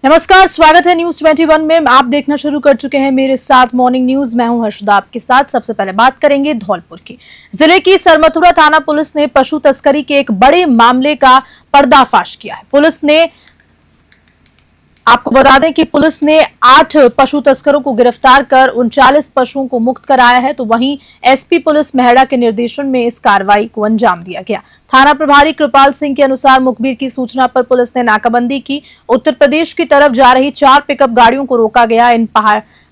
नमस्कार, स्वागत है न्यूज 21 में। आप देखना शुरू कर चुके हैं मेरे साथ मॉर्निंग न्यूज। मैं हूं हर्षदा आपके साथ। सबसे पहले बात करेंगे धौलपुर की। जिले की सरमथुरा थाना पुलिस ने पशु तस्करी के एक बड़े मामले का पर्दाफाश किया है। पुलिस ने आपको बता दें कि पुलिस ने 8 पशु तस्करों को गिरफ्तार कर 39 पशुओं को मुक्त कराया है। तो वहीं एसपी पुलिस मेहड़ा के निर्देशन में इस कार्रवाई को अंजाम दिया गया। थाना प्रभारी कृपाल सिंह के अनुसार मुखबिर की सूचना पर पुलिस ने नाकाबंदी की। उत्तर प्रदेश की तरफ जा रही 4 पिकअप गाड़ियों को रोका गया। इन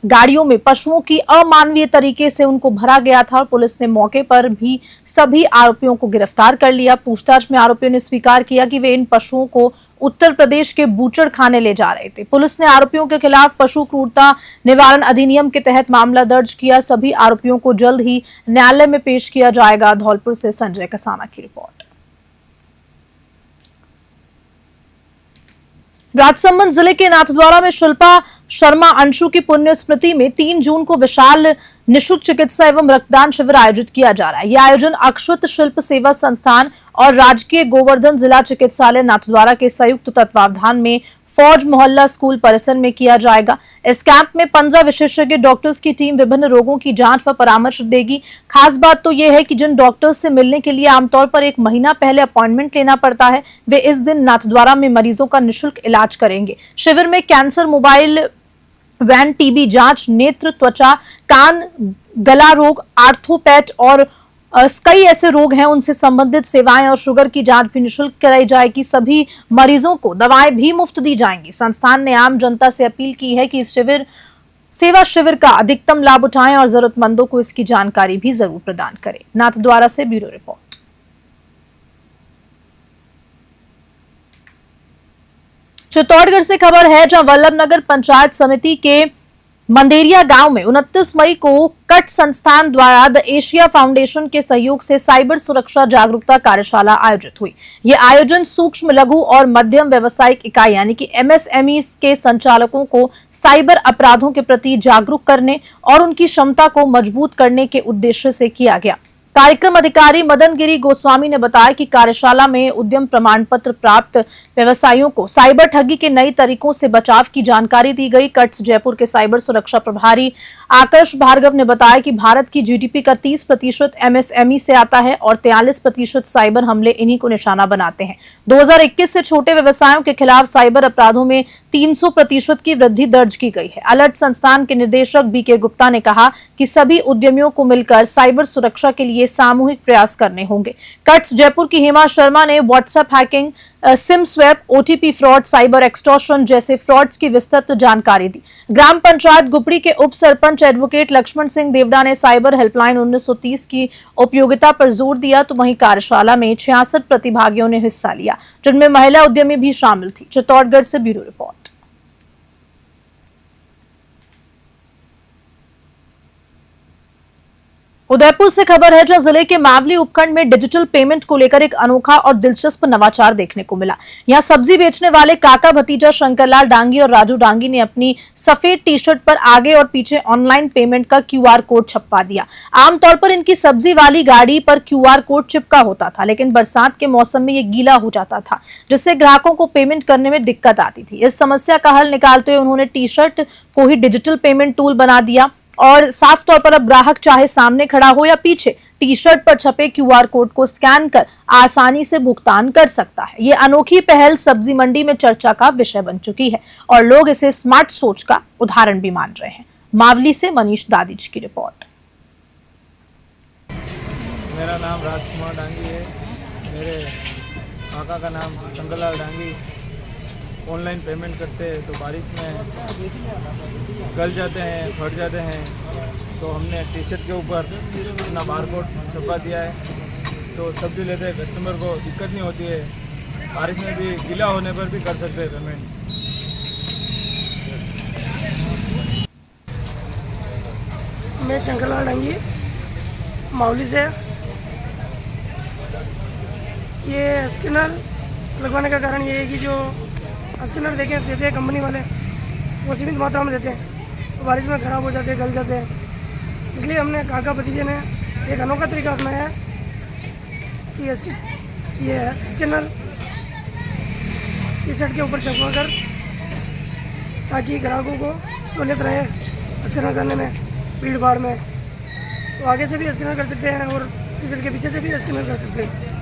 गाड़ियों में पशुओं की अमानवीय तरीके से उनको भरा गया था और पुलिस ने मौके पर भी सभी आरोपियों को गिरफ्तार कर लिया। पूछताछ में आरोपियों ने स्वीकार किया कि वे इन पशुओं को उत्तर प्रदेश के बूचड़ खाने ले जा रहे थे। पुलिस ने आरोपियों के खिलाफ पशु क्रूरता निवारण अधिनियम के तहत मामला दर्ज किया। सभी आरोपियों को जल्द ही न्यायालय में पेश किया जाएगा। धौलपुर से संजय कसाना की रिपोर्ट। राजसमंद जिले के नाथद्वारा में शिल्पा शर्मा अंशु की पुण्य स्मृति में 3 जून को विशाल निःशुल्क चिकित्सा एवं रक्तदान शिविर आयोजित किया जा रहा है। यह आयोजन अक्षुत शिल्प सेवा संस्थान और राजकीय गोवर्धन जिला चिकित्सालय नाथद्वारा के संयुक्त तत्वावधान में फौज मोहल्ला स्कूल परिसर में किया जाएगा। इस कैंप में 15 विशेषज्ञ डॉक्टर्स की टीम विभिन्न रोगों की जांच व परामर्श देगी। खास बात तो यह है कि जिन डॉक्टर्स से मिलने के लिए आमतौर पर 1 महीना पहले अपॉइंटमेंट लेना पड़ता है, वे इस दिन नाथद्वारा में मरीजों का निःशुल्क इलाज करेंगे। शिविर में कैंसर, मोबाइल वैन, टीबी जांच, नेत्र, त्वचा, कान, गला रोग, आर्थोपैथ और कई ऐसे रोग हैं उनसे संबंधित सेवाएं और शुगर की जांच भी निःशुल्क कराई जाएगी। सभी मरीजों को दवाएं भी मुफ्त दी जाएंगी। संस्थान ने आम जनता से अपील की है कि इस सेवा शिविर का अधिकतम लाभ उठाएं और जरूरतमंदों को इसकी जानकारी भी जरूर प्रदान करें। नाथद्वारा से ब्यूरो रिपोर्ट। चित्तौड़गढ़ से खबर है, जहां वल्लभनगर पंचायत समिति के मंदेरिया गांव में 29 मई को कट संस्थान द्वारा द एशिया फाउंडेशन के सहयोग से साइबर सुरक्षा जागरूकता कार्यशाला आयोजित हुई। ये आयोजन सूक्ष्म, लघु और मध्यम व्यवसायिक इकाई यानी कि एमएसएमई के संचालकों को साइबर अपराधों के प्रति जागरूक करने और उनकी क्षमता को मजबूत करने के उद्देश्य से किया गया। कार्यक्रम अधिकारी मदन गिरी गोस्वामी ने बताया कि कार्यशाला में उद्यम प्रमाण पत्र प्राप्त व्यवसायियों को साइबर ठगी के नए तरीकों से बचाव की जानकारी दी गई। कट्स जयपुर के साइबर सुरक्षा प्रभारी आकर्ष भार्गव ने बताया कि भारत की जीडीपी का 30% एमएसएमई से आता है और 43% साइबर हमले इन्हीं को निशाना बनाते हैं। 2021 से छोटे व्यवसायों के खिलाफ साइबर अपराधों में 300% की वृद्धि दर्ज की गई है। अलर्ट संस्थान के निदेशक बीके गुप्ता ने कहा कि सभी उद्यमियों को मिलकर साइबर सुरक्षा के लिए सामूहिक प्रयास करने होंगे। कट्स जयपुर की हेमा शर्मा ने WhatsApp hacking, SIM swap, OTP fraud, cyber extortion जैसे फ्रॉड्स की विस्तृत जानकारी दी। ग्राम पंचायत गुपड़ी के उप सरपंच एडवोकेट लक्ष्मण सिंह देवड़ा ने साइबर हेल्पलाइन 1930 की उपयोगिता पर जोर दिया। तो वहीं कार्यशाला में 66 प्रतिभागियों ने हिस्सा लिया, जिनमें महिला उद्यमी भी शामिल थी। चित्तौड़गढ़ से ब्यूरो रिपोर्ट। उदयपुर से खबर है, जहां जिले के मावली उपखंड में डिजिटल पेमेंट को लेकर एक अनोखा और दिलचस्प नवाचार देखने को मिला। यहां सब्जी बेचने वाले काका भतीजा शंकरलाल डांगी और राजू डांगी ने अपनी सफेद टी शर्ट पर आगे और पीछे ऑनलाइन पेमेंट का क्यूआर कोड छपवा दिया। आमतौर पर इनकी सब्जी वाली गाड़ी पर क्यूआर कोड चिपका होता था, लेकिन बरसात के मौसम में ये गीला हो जाता था, जिससे ग्राहकों को पेमेंट करने में दिक्कत आती थी। इस समस्या का हल निकालते हुए उन्होंने टी शर्ट को ही डिजिटल पेमेंट टूल बना दिया और साफ तौर पर अब ग्राहक चाहे सामने खड़ा हो या पीछे, टी शर्ट पर छपे क्यूआर कोड को स्कैन कर आसानी से भुगतान कर सकता है। ये अनोखी पहल सब्जी मंडी में चर्चा का विषय बन चुकी है और लोग इसे स्मार्ट सोच का उदाहरण भी मान रहे हैं। मावली से मनीष दादिज की रिपोर्ट। मेरा नाम राजकुमार डांगी है। मेरे काका का नाम शंकरलाल डांगी। ऑनलाइन पेमेंट करते हैं तो बारिश में गल जाते हैं, फट जाते हैं, तो हमने टी शर्ट के ऊपर अपना बारकोड छपवा दिया है। तो सब्जी लेते हैं कस्टमर को दिक्कत नहीं होती है। बारिश में भी गीला होने पर भी कर सकते हैं पेमेंट। मैं शंकरलाल डांगी मावली से। ये स्कैनर लगवाने का कारण ये है कि जो स्कैनर देते हैं कंपनी वाले, वो सीमित मात्रा में देते हैं, तो बारिश में ख़राब हो जाते हैं, गल जाते हैं। इसलिए हमने काका भतीजे ने एक अनोखा तरीका अपनाया है कि ये स्कैनर टी शर्ट के ऊपर छपवा कर ताकि ग्राहकों को सहूलियत रहे स्कैनर करने में, भीड़ भाड़ में। तो आगे से भी स्कैनर कर सकते हैं और डीजल के पीछे से भी स्कैनर कर सकते हैं।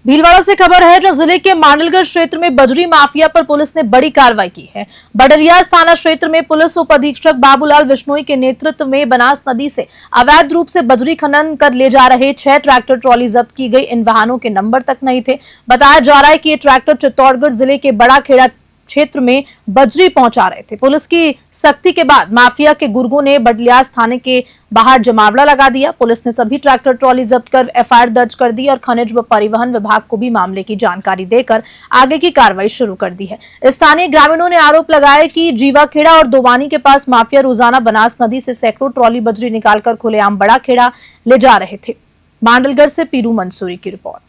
भीलवाड़ा से खबर है जो जिले के मांडलगढ़ क्षेत्र में बजरी माफिया पर पुलिस ने बड़ी कार्रवाई की है। बडरियास थाना क्षेत्र में पुलिस उप अधीक्षक बाबूलाल बिश्नोई के नेतृत्व में बनास नदी से अवैध रूप से बजरी खनन कर ले जा रहे 6 ट्रैक्टर ट्रॉली जब्त की गई। इन वाहनों के नंबर तक नहीं थे। बताया जा रहा है कि ये ट्रैक्टर चित्तौड़गढ़ जिले के बड़ा खेड़ा क्षेत्र में बजरी पहुंचा रहे थे। पुलिस की सख्ती के बाद माफिया के गुर्गों ने बडलियास थाने के बाहर जमावड़ा लगा दिया। पुलिस ने सभी ट्रैक्टर ट्रॉली जब्त कर एफआईआर दर्ज कर दी और खनिज व परिवहन विभाग को भी मामले की जानकारी देकर आगे की कार्रवाई शुरू कर दी है। स्थानीय ग्रामीणों ने आरोप लगाया कि जीवाखेड़ा और दोवानी के पास माफिया रोजाना बनास नदी से सैकड़ों ट्रॉली बजरी निकालकर खुलेआम बड़ा खेड़ा ले जा रहे थे। मांडलगढ़ से पीरू मंसूरी की रिपोर्ट।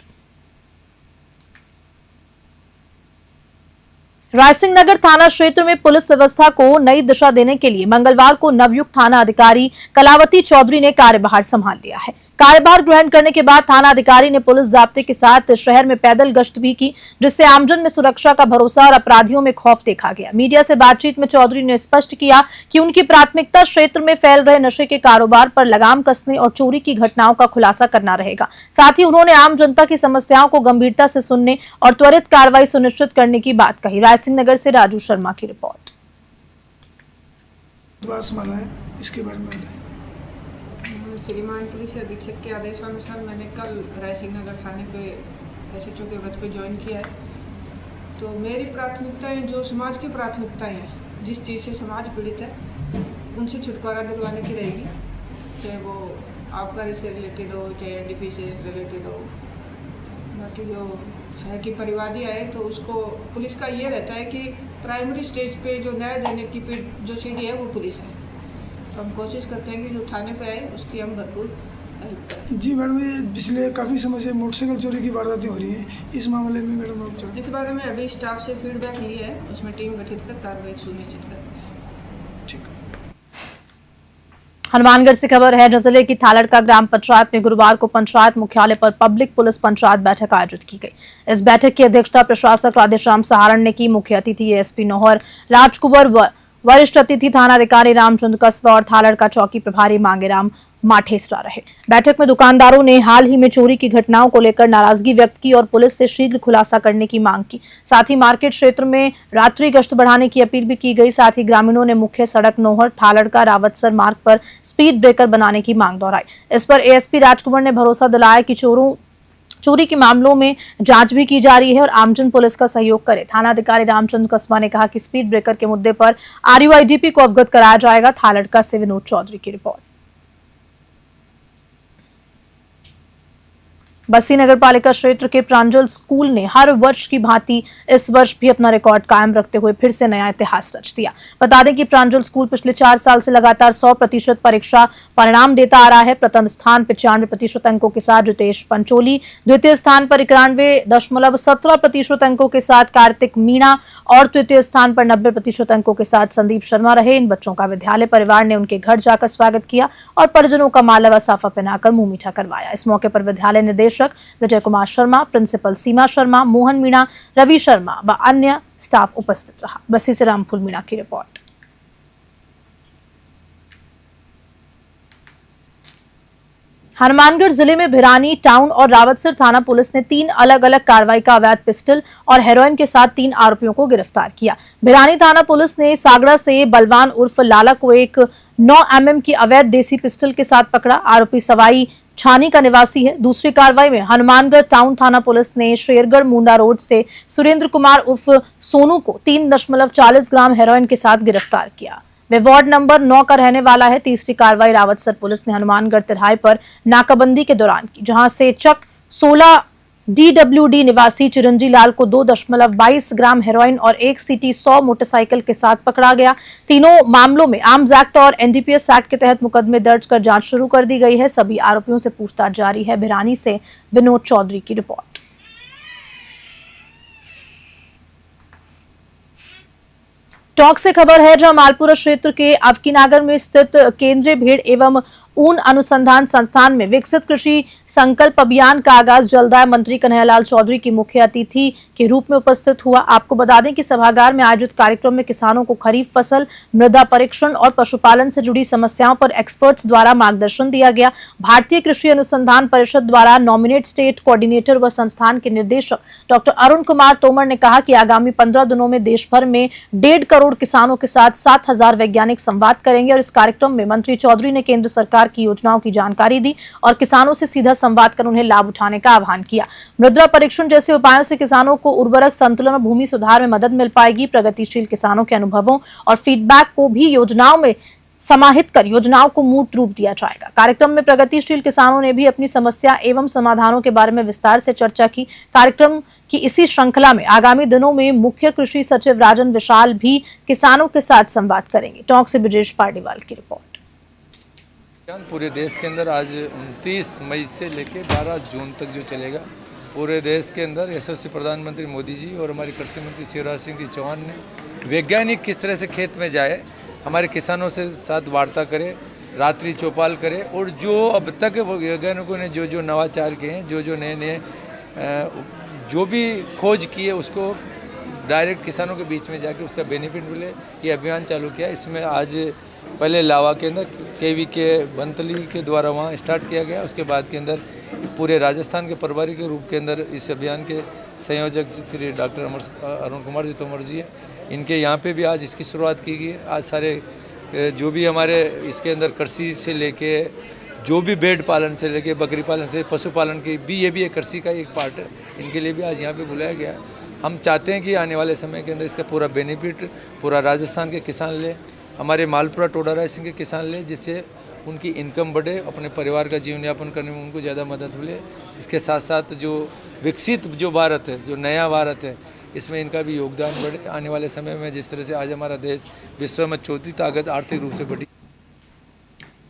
रायसिंह नगर थाना क्षेत्र में पुलिस व्यवस्था को नई दिशा देने के लिए मंगलवार को नवयुक्त थाना अधिकारी कलावती चौधरी ने कार्यभार संभाल लिया है। कार्यभार ग्रहण करने के बाद थाना अधिकारी ने पुलिस जाब्ते के साथ शहर में पैदल गश्त भी की, जिससे आमजन में सुरक्षा का भरोसा और अपराधियों में खौफ देखा गया। मीडिया से बातचीत में चौधरी ने स्पष्ट किया कि उनकी प्राथमिकता क्षेत्र में फैल रहे नशे के कारोबार पर लगाम कसने और चोरी की घटनाओं का खुलासा करना रहेगा। साथ ही उन्होंने आम जनता की समस्याओं को गंभीरता से सुनने और त्वरित कार्रवाई सुनिश्चित करने की बात कही। रायसिंह नगर से राजू शर्मा की रिपोर्ट। इसके बारे में बताएं। श्रीमान पुलिस अधीक्षक के आदेशानुसार मैंने कल रायसिंह नगर थाने पे एसएचओ के पद पे ज्वाइन किया है। तो मेरी प्राथमिकताएं जो समाज की प्राथमिकताएं हैं, जिस चीज़ से समाज पीड़ित है उनसे छुटकारा दिलवाने की रहेगी, चाहे वो आबकारी से रिलेटेड हो, चाहे एनडीपी से रिलेटेड हो। बाकी जो है कि परिवादी आए तो उसको पुलिस का ये रहता है कि प्राइमरी स्टेज पे जो न्याय देने की जो सीढ़ी है वो पुलिस है। तो हम कोशिश करते हैं कि जो थाने पे आए उसकी हम भरपूर हेल्प करें। जी मैडम, ये पिछले काफ़ी समय से मोटरसाइकिल चोरी की वारदातें हो रही हैं, इस मामले में मैडम आप क्या? इस बारे में अभी स्टाफ से फीडबैक लिया है, उसमें टीम गठित कर कार्रवाई सुनिश्चित करते हैं। ठीक। हनुमानगढ़ से खबर है जिले की थालड़का ग्राम पंचायत में गुरुवार को पंचायत मुख्यालय पर पब्लिक पुलिस पंचायत बैठक आयोजित की गई। इस बैठक की अध्यक्षता प्रशासक राधेश्याम सहारण ने की। मुख्य अतिथि एसपी नौहर राजकुंवर, वरिष्ठ अतिथि थाना अधिकारी रामचंद्र कस्बा और थालड़का चौकी प्रभारी मांगेराम माठेसरा रहे। बैठक में दुकानदारों ने हाल ही में चोरी की घटनाओं को लेकर नाराजगी व्यक्त की और पुलिस से शीघ्र खुलासा करने की मांग की। साथ ही मार्केट क्षेत्र में रात्रि गश्त बढ़ाने की अपील भी की गई। साथ ही ग्रामीणों ने मुख्य सड़क नौहर थालड़का रावतसर मार्ग पर स्पीड ब्रेकर बनाने की मांग दोहराई। इस पर एएसपी राजकुमार ने भरोसा दिलाया कि चोरी के मामलों में जांच भी की जा रही है और आमजन पुलिस का सहयोग करे। थाना अधिकारी रामचंद्र कस्बा ने कहा कि स्पीड ब्रेकर के मुद्दे पर आरयूआईडीपी को अवगत कराया जाएगा। थालड़का से विनोद चौधरी की रिपोर्ट। बस्सी नगर पालिका क्षेत्र के प्रांजल स्कूल ने हर वर्ष की भांति इस वर्ष भी अपना रिकॉर्ड कायम रखते हुए फिर से नया इतिहास रच दिया। बता दें कि प्रांजल स्कूल पिछले 4 साल से लगातार 100% परीक्षा परिणाम देता आ रहा है। प्रथम स्थान 95% अंकों के साथ रितेश पंचोली, द्वितीय स्थान पर 91.17% अंकों के साथ कार्तिक मीणा और तृतीय स्थान पर 90% अंकों के साथ संदीप शर्मा रहे। इन बच्चों का विद्यालय परिवार ने उनके घर जाकर स्वागत किया और परिजनों का माला व साफा पहनाकर मुंह मीठा करवाया। इस मौके पर विद्यालय निदेशक विजय कुमार शर्मा, प्रिंसिपल सीमा शर्मा, मोहन मीणा, रवि शर्मा व अन्य स्टाफ उपस्थित रहा। बस्सी से रामफुल मीणा की रिपोर्ट। हनुमानगढ़ जिले में भिरानी टाउन और रावतसर थाना पुलिस ने 3 अलग अलग कार्रवाई का अवैध पिस्टल और हेरोइन के साथ 3 आरोपियों को गिरफ्तार किया। भिरानी थाना पुलिस ने सागड़ा से बलवान उर्फ लाला को एक 9 mm की अवैध देसी पिस्टल के साथ पकड़ा। आरोपी सवाई छानी का निवासी है। दूसरी कार्रवाई में हनुमानगढ़ टाउन थाना पुलिस ने शेरगढ़ मुंडा रोड से सुरेंद्र कुमार उर्फ सोनू को 3.40 ग्राम हेरोइन के साथ गिरफ्तार किया। वे वार्ड नंबर 9 का रहने वाला है। तीसरी कार्रवाई रावतसर पुलिस ने हनुमानगढ़ तिराहे पर नाकाबंदी के दौरान की, जहां से चक 16 DWD निवासी चिरंजी लाल को 2.22 ग्राम हेरोइन और 1 CT 100 मोटरसाइकिल के साथ पकड़ा गया। तीनों मामलों में आर्म्स एक्ट और NDPS एक्ट के तहत मुकदमे दर्ज कर जांच शुरू कर दी गई है। सभी आरोपियों से पूछताछ जारी है। भिरानी से विनोद चौधरी की रिपोर्ट। टॉक से खबर है जहां मालपुरा क्षेत्र के अवकीनागर में स्थित केंद्रीय भेड़ एवं ऊन अनुसंधान संस्थान में विकसित कृषि संकल्प अभियान का आगाज जलदाय मंत्री कन्हैयालाल चौधरी की मुख्य अतिथि के रूप में उपस्थित हुआ। आपको बता दें कि सभागार में आयोजित कार्यक्रम में किसानों को खरीफ फसल, मृदा परीक्षण और पशुपालन से जुड़ी समस्याओं पर एक्सपर्ट्स द्वारा मार्गदर्शन दिया गया। भारतीय कृषि अनुसंधान परिषद द्वारा नॉमिनेट स्टेट कोऑर्डिनेटर व संस्थान के निर्देशक डॉक्टर अरुण कुमार तोमर ने कहा कि आगामी 15 दिनों में देश भर में 1.5 करोड़ किसानों के साथ 7,000 वैज्ञानिक संवाद करेंगे और इस कार्यक्रम में मंत्री चौधरी ने केंद्र सरकार की योजनाओं की जानकारी दी और किसानों से सीधा संवाद कर उन्हें लाभ उठाने का आह्वान किया। मृदा परीक्षण जैसे उपायों से किसानों को उर्वरक संतुलन और भूमि सुधार में मदद मिल पाएगी। प्रगतिशील किसानों के अनुभवों और फीडबैक को भी योजनाओं में समाहित कर योजनाओं को मूर्त रूप दिया जाएगा। कार्यक्रम में प्रगतिशील किसानों ने भी अपनी समस्या एवं समाधानों के बारे में विस्तार से चर्चा की। कार्यक्रम की इसी श्रृंखला में आगामी दिनों में मुख्य कृषि सचिव राजन विशाल भी किसानों के साथ संवाद करेंगे। टॉक से ब्रजेश पार्डीवाल की रिपोर्ट। पूरे देश के अंदर आज 29 मई से लेकर 12 जून तक जो चलेगा, पूरे देश के अंदर यशस्वी प्रधानमंत्री मोदी जी और हमारे कृषि मंत्री शिवराज सिंह जी चौहान ने वैज्ञानिक किस तरह से खेत में जाए, हमारे किसानों से साथ वार्ता करे, रात्रि चौपाल करे और जो अब तक वैज्ञानिकों ने जो जो नवाचार किए हैं, जो जो नए नए जो भी खोज की है उसको डायरेक्ट किसानों के बीच में जाके उसका बेनिफिट मिले, ये अभियान चालू किया। इसमें आज पहले लावा के अंदर केवी के बंतली के द्वारा वहाँ स्टार्ट किया गया, उसके बाद के अंदर पूरे राजस्थान के प्रभारी के रूप के अंदर इस अभियान के संयोजक श्री डॉक्टर अरुण कुमार जी तोमर जी है, इनके यहाँ पे भी आज इसकी शुरुआत की गई है। आज सारे जो भी हमारे इसके अंदर कृषि से लेके जो भी भेड़ पालन से लेके बकरी पालन से पशुपालन की भी ये भी एक कृषि का एक पार्ट है, इनके लिए भी आज यहाँ पे बुलाया गया है। हम चाहते हैं कि आने वाले समय के अंदर इसका पूरा बेनिफिट पूरा राजस्थान के किसान ले, हमारे मालपुरा टोडा रायसिंह के किसान ले, जिससे उनकी इनकम बढ़े, अपने परिवार का जीवन यापन करने में उनको ज़्यादा मदद मिले। इसके साथ साथ जो विकसित जो भारत है, जो नया भारत है, इसमें इनका भी योगदान बढ़े। आने वाले समय में जिस तरह से आज हमारा देश विश्व में चौथी ताकत आर्थिक रूप से बढ़ी।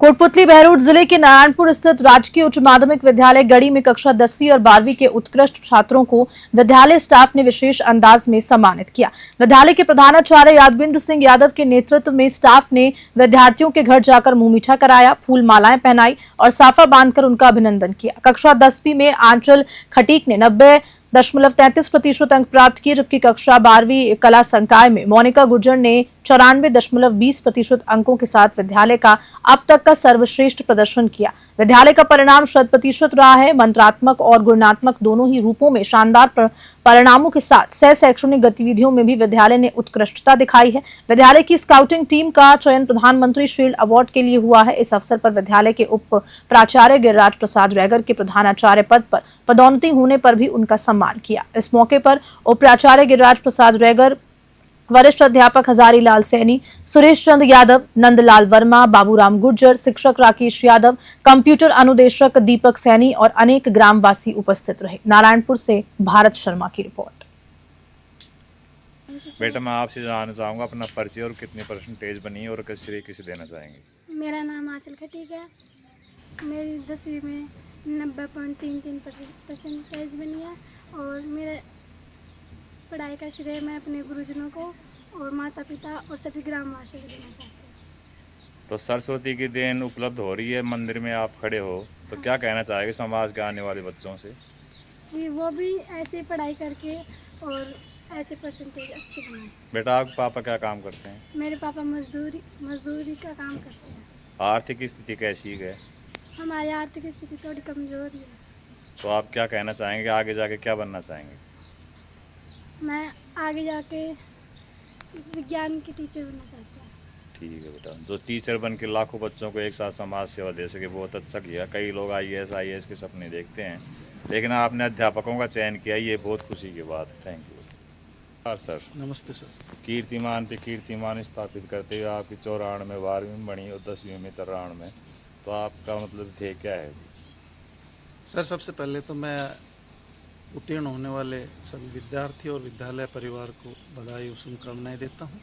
कोटपुतली बहरोड जिले के नारायणपुर स्थित राजकीय उच्च माध्यमिक विद्यालय गढ़ी में कक्षा 10वीं और 12वीं के उत्कृष्ट छात्रों को विद्यालय स्टाफ ने विशेष अंदाज में सम्मानित किया। विद्यालय के प्रधानाचार्य यादविंद्र सिंह यादव के नेतृत्व में स्टाफ ने विद्यार्थियों के घर जाकर मुंह मीठा कराया, फूल मालाएं पहनाई और साफा बांधकर उनका अभिनंदन किया। कक्षा 10वीं में आंचल खटीक ने 90.33% अंक प्राप्त किए, जबकि कक्षा 12वीं कला संकाय में मोनिका गुर्जर ने 94.20% अंकों के साथ विद्यालय का अब तक का सर्वश्रेष्ठ प्रदर्शन किया। विद्यालय का परिणाम 100% रहा है। मंत्रात्मक और गुणात्मक दोनों ही रूपों में शानदार परिणामों के साथ सह शैक्षणिक गतिविधियों में भी विद्यालय ने उत्कृष्टता दिखाई है। विद्यालय की स्काउटिंग टीम का चयन प्रधानमंत्री शील्ड अवार्ड के लिए हुआ है। इस अवसर पर विद्यालय के उप प्राचार्य गिरिराज प्रसाद रैगर के प्रधानाचार्य पद पर पदोन्नति होने पर भी उनका सम्मान किया। इस मौके पर उप प्राचार्य गिरिराज प्रसाद रैगर, वरिष्ठ अध्यापक हजारी लाल सैनी, सुरेश चंद यादव, नंदलाल वर्मा, बाबूराम गुर्जर, शिक्षक राकेश यादव, कंप्यूटर अनुदेशक दीपक सैनी और अनेक ग्रामवासी उपस्थित रहे। नारायणपुर से भारत शर्मा की रिपोर्ट। बेटा, मैं आपसे जानना चाहूँगा अपना परिचय और कितनी परसेंटेज बनी और किस श्रेय किसे देना चाहेंगे? मेरा नाम आंचल खटीक है। मेरी 10वीं में 90.33% बनी है और मेरे पढ़ाई का श्रेय मैं अपने गुरुजनों को और माता पिता और सभी ग्रामवासियों को देना चाहती हूँ। तो सरस्वती की देन उपलब्ध हो रही है, मंदिर में आप खड़े हो, तो क्या कहना चाहेंगे समाज के आने वाले बच्चों से? कि वो भी ऐसे पढ़ाई करके और ऐसे परसेंटेज अच्छे बनाए। बेटा, आपके पापा क्या काम करते हैं? मेरे पापा मजदूरी का काम करते हैं। आर्थिक स्थिति कैसी है? हमारी आर्थिक स्थिति थोड़ी कमज़ोर है। तो आप क्या कहना चाहेंगे, आगे जाके क्या बनना चाहेंगे? मैं आगे जाके विज्ञान की टीचर बनना चाहती हूँ। ठीक है बेटा, जो टीचर बन के लाखों बच्चों को एक साथ समाज सेवा दे सके, बहुत अच्छा किया। कई लोग IAS के सपने देखते हैं, लेकिन आपने अध्यापकों का चयन किया, ये बहुत खुशी की बात है। Thank you sir. नमस्ते सर। कीर्तिमान पे कीर्तिमान स्थापित करते हुए आपकी 94 में 12वीं में बनी और 10वीं में 93 में, तो आपका मतलब ध्येय क्या है? सर, सबसे पहले तो मैं उत्तीर्ण होने वाले सभी विद्यार्थी और विद्यालय परिवार को बधाई और शुभकामनाएं देता हूं।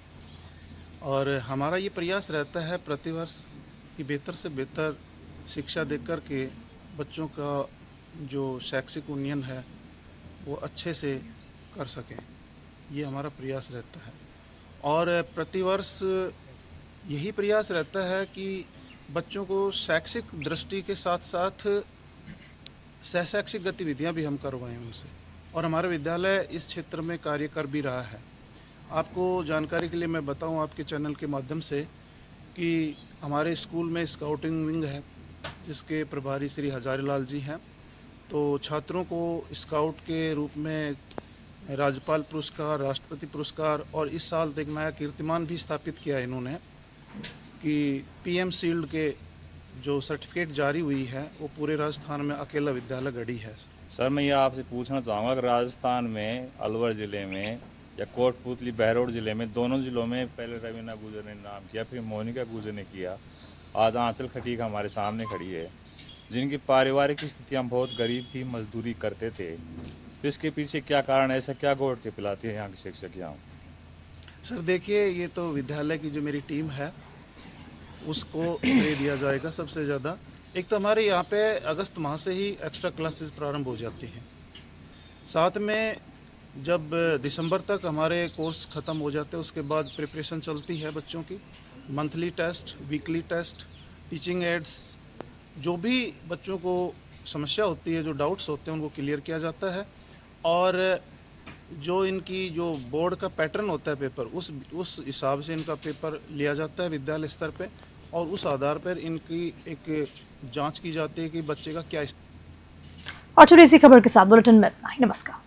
और हमारा ये प्रयास रहता है प्रतिवर्ष कि बेहतर से बेहतर शिक्षा देकर के बच्चों का जो शैक्षिक उन्नयन है वो अच्छे से कर सकें, ये हमारा प्रयास रहता है। और प्रतिवर्ष यही प्रयास रहता है कि बच्चों को शैक्षिक दृष्टि के साथ साथ सहशैक्षिक गतिविधियां भी हम करवाएं उनसे, और हमारा विद्यालय इस क्षेत्र में कार्य कर भी रहा है। आपको जानकारी के लिए मैं बताऊं आपके चैनल के माध्यम से कि हमारे स्कूल में स्काउटिंग विंग है, जिसके प्रभारी श्री हजारी लाल जी हैं। तो छात्रों को स्काउट के रूप में राज्यपाल पुरस्कार, राष्ट्रपति पुरस्कार और इस साल एक नया कीर्तिमान भी स्थापित किया है इन्होंने कि पीएम शील्ड के जो सर्टिफिकेट जारी हुई है वो पूरे राजस्थान में अकेला विद्यालय गढ़ी है। सर मैं ये आपसे पूछना चाहूँगा कि राजस्थान में अलवर ज़िले में या कोटपुतली बहरोड ज़िले में, दोनों ज़िलों में पहले रवीना गुजर ने नाम किया, फिर मोनिका गुजर ने किया, आज आंचल खटीक हमारे सामने खड़ी है, जिनकी पारिवारिक स्थितियाँ बहुत गरीब थी, मजदूरी करते थे। तो इसके पीछे क्या कारण है? ऐसा क्या घोट के पिलाती है यहाँ के शिक्षक यहाँ? सर देखिए, ये तो विद्यालय की जो मेरी टीम है उसको श्रेय दिया जाएगा सबसे ज़्यादा। एक तो हमारे यहाँ पे अगस्त माह से ही एक्स्ट्रा क्लासेस प्रारंभ हो जाती हैं, साथ में जब दिसंबर तक हमारे कोर्स ख़त्म हो जाते हैं उसके बाद प्रिपरेशन चलती है बच्चों की, monthly test, weekly test, teaching aids, जो भी बच्चों को समस्या होती है, जो डाउट्स होते हैं उनको क्लियर किया जाता है। और जो इनकी जो बोर्ड का पैटर्न होता है पेपर, उस हिसाब से इनका पेपर लिया जाता है विद्यालय स्तर पे, और उस आधार पर इनकी एक जांच की जाती है कि बच्चे का क्या। और छोटी सी खबर के साथ बुलेटिन में इतना ही। नमस्कार।